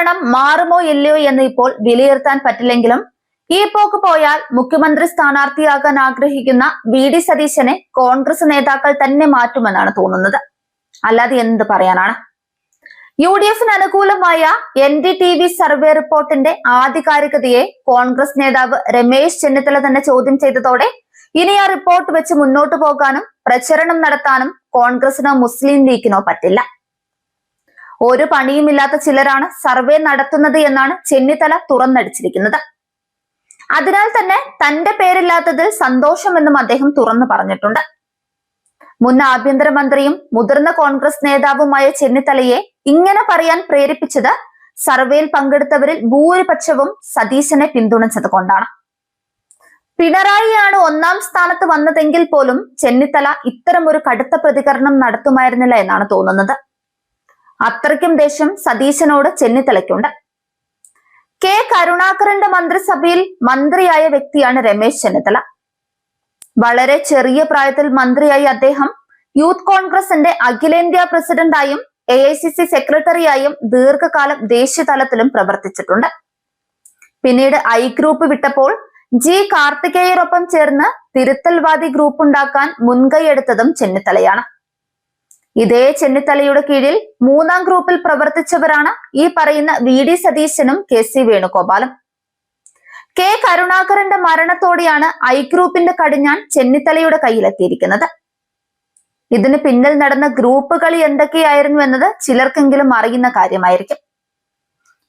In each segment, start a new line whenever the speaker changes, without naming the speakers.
ഭരണം മാറുമോ ഇല്ലയോ എന്ന് ഇപ്പോൾ വിലയിരുത്താൻ പറ്റില്ലെങ്കിലും ഈ പോക്ക് പോയാൽ മുഖ്യമന്ത്രി സ്ഥാനാർത്ഥിയാകാൻ ആഗ്രഹിക്കുന്ന വി.ഡി. സതീശനെ കോൺഗ്രസ് നേതാക്കൾ തന്നെ മാറ്റുമെന്നാണ് തോന്നുന്നത്. അല്ലാതെ എന്ത് പറയാനാണ്? യു.ഡി.എഫിന് അനുകൂലമായ NDTV സർവേ റിപ്പോർട്ടിന്റെ ആധികാരികതയെ കോൺഗ്രസ് നേതാവ് രമേശ് ചെന്നിത്തല തന്നെ ചോദ്യം ചെയ്തതോടെ ഇനി ആ റിപ്പോർട്ട് വെച്ച് മുന്നോട്ടു പോകാനും പ്രചരണം നടത്താനും കോൺഗ്രസിനോ മുസ്ലിം ലീഗിനോ പറ്റില്ല. ഒരു പണിയുമില്ലാത്ത ചിലരാണ് സർവേ നടത്തുന്നത് എന്നാണ് ചെന്നിത്തല തുറന്നടിച്ചിരിക്കുന്നത്. അതിനാൽ തന്നെ തന്റെ പേരില്ലാത്തതിൽ സന്തോഷമെന്നും അദ്ദേഹം തുറന്നു പറഞ്ഞിട്ടുണ്ട്. മുൻ ആഭ്യന്തരമന്ത്രിയും മുതിർന്ന കോൺഗ്രസ് നേതാവുമായ ചെന്നിത്തലയെ ഇങ്ങനെ പറയാൻ പ്രേരിപ്പിച്ചത് സർവേയിൽ പങ്കെടുത്തവരിൽ ഭൂരിപക്ഷവും സതീശനെ പിന്തുണച്ചത് കൊണ്ടാണ്. പിണറായിയാണ് 1ാം സ്ഥാനത്ത് വന്നതെങ്കിൽ പോലും ചെന്നിത്തല ഇത്തരമൊരു കടുത്ത പ്രതികരണം നടത്തുമായിരുന്നില്ല എന്നാണ് തോന്നുന്നത്. അത്രയ്ക്കും ദേഷ്യം സതീശനോട് ചെന്നിത്തലയ്ക്കുണ്ട്. കെ കരുണാകരന്റെ മന്ത്രിസഭയിൽ മന്ത്രിയായ വ്യക്തിയാണ് രമേശ് ചെന്നിത്തല. വളരെ ചെറിയ പ്രായത്തിൽ മന്ത്രിയായി അദ്ദേഹം യൂത്ത് കോൺഗ്രസിന്റെ അഖിലേന്ത്യാ പ്രസിഡന്റായും AICC സെക്രട്ടറിയായും ദീർഘകാലം ദേശീയ തലത്തിലും പ്രവർത്തിച്ചിട്ടുണ്ട്. പിന്നീട് ഐ ഗ്രൂപ്പ് വിട്ടപ്പോൾ ജി കാർത്തികേയരൊപ്പം ചേർന്ന് തിരുത്തൽവാദി ഗ്രൂപ്പ് ഉണ്ടാക്കാൻ മുൻകൈയെടുത്തതും ചെന്നിത്തലയാണ്. ഇതേ ചെന്നിത്തലയുടെ കീഴിൽ 3ാം ഗ്രൂപ്പിൽ പ്രവർത്തിച്ചവരാണ് ഈ പറയുന്ന വി.ഡി. സതീശനും KC വേണുഗോപാലും. കെ കരുണാകരന്റെ മരണത്തോടെയാണ് ഐ ഗ്രൂപ്പിന്റെ കടിഞ്ഞാൺ ചെന്നിത്തലയുടെ കയ്യിലെത്തിയിരിക്കുന്നത്. ഇതിന് പിന്നിൽ നടന്ന ഗ്രൂപ്പ് കളി എന്തൊക്കെയായിരുന്നു എന്നത് ചിലർക്കെങ്കിലും അറിയുന്ന കാര്യമായിരിക്കും.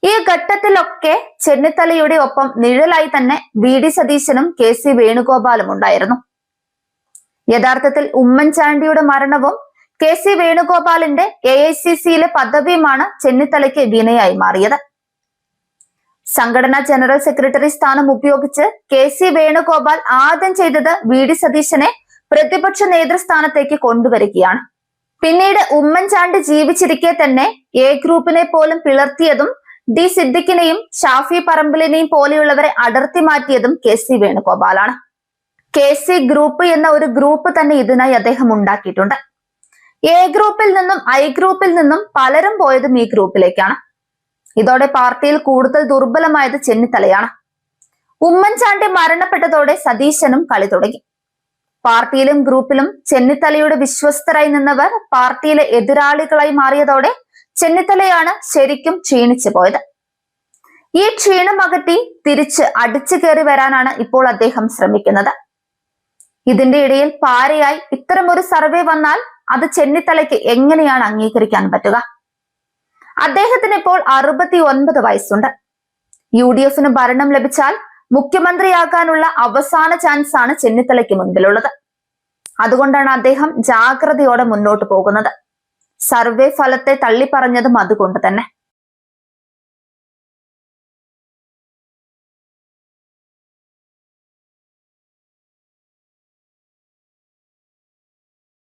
ഈ ഘട്ടത്തിലൊക്കെ ചെന്നിത്തലയുടെ ഒപ്പം നിഴലായി തന്നെ വി.ഡി. സതീശനും KC വേണുഗോപാലും ഉണ്ടായിരുന്നു. യഥാർത്ഥത്തിൽ ഉമ്മൻചാണ്ടിയുടെ മരണവും KC വേണുഗോപാലിന്റെ AICCയിലെ പദവിയുമാണ് ചെന്നിത്തലയ്ക്ക് വിനയായി മാറിയത്. സംഘടനാ ജനറൽ സെക്രട്ടറി സ്ഥാനം ഉപയോഗിച്ച് KC വേണുഗോപാൽ ആദ്യം ചെയ്തത് വി.ഡി. സതീശനെ പ്രതിപക്ഷ നേതൃസ്ഥാനത്തേക്ക് കൊണ്ടുവരികയാണ്. പിന്നീട് ഉമ്മൻചാണ്ടി ജീവിച്ചിരിക്കെ തന്നെ A ഗ്രൂപ്പിനെ പോലും പിളർത്തിയതും D സിദ്ദിഖിനെയും ഷാഫി പറമ്പിലിനെയും പോലെയുള്ളവരെ അടർത്തി മാറ്റിയതും KC വേണുഗോപാലാണ്. KC ഗ്രൂപ്പ് എന്ന ഒരു ഗ്രൂപ്പ് തന്നെ ഇതിനായി അദ്ദേഹം ഉണ്ടാക്കിയിട്ടുണ്ട്. A ഗ്രൂപ്പിൽ നിന്നും ഐ ഗ്രൂപ്പിൽ നിന്നും പലരും പോയതും ഈ ഗ്രൂപ്പിലേക്കാണ്. ഇതോടെ പാർട്ടിയിൽ കൂടുതൽ ദുർബലമായത് ചെന്നിത്തലയാണ്. ഉമ്മൻചാണ്ടി മരണപ്പെട്ടതോടെ സതീശനും കളി തുടങ്ങി. പാർട്ടിയിലും ഗ്രൂപ്പിലും ചെന്നിത്തലയുടെ വിശ്വസ്തരായി നിന്നവർ പാർട്ടിയിലെ എതിരാളികളായി മാറിയതോടെ ചെന്നിത്തലയാണ് ശരിക്കും ക്ഷീണിച്ചു പോയത്. ഈ ക്ഷീണം അകറ്റി തിരിച്ച് അടിച്ചു കയറി വരാനാണ് ഇപ്പോൾ അദ്ദേഹം ശ്രമിക്കുന്നത്. ഇതിന്റെ ഇടയിൽ പാരയായി ഇത്തരമൊരു സർവേ വന്നാൽ അത് ചെന്നിത്തലയ്ക്ക് എങ്ങനെയാണ് അംഗീകരിക്കാൻ പറ്റുക? അദ്ദേഹത്തിന് ഇപ്പോൾ 69 വയസ്സുണ്ട്. UDFന് ഭരണം ലഭിച്ചാൽ മുഖ്യമന്ത്രിയാകാനുള്ള അവസാന ചാൻസ് ആണ് ചെന്നിത്തലയ്ക്ക് മുൻപിലുള്ളത്. അതുകൊണ്ടാണ് അദ്ദേഹം ജാഗ്രതയോടെ മുന്നോട്ട് പോകുന്നത്. സർവേ ഫലത്തെ തള്ളിപ്പറഞ്ഞതും അതുകൊണ്ട് തന്നെ.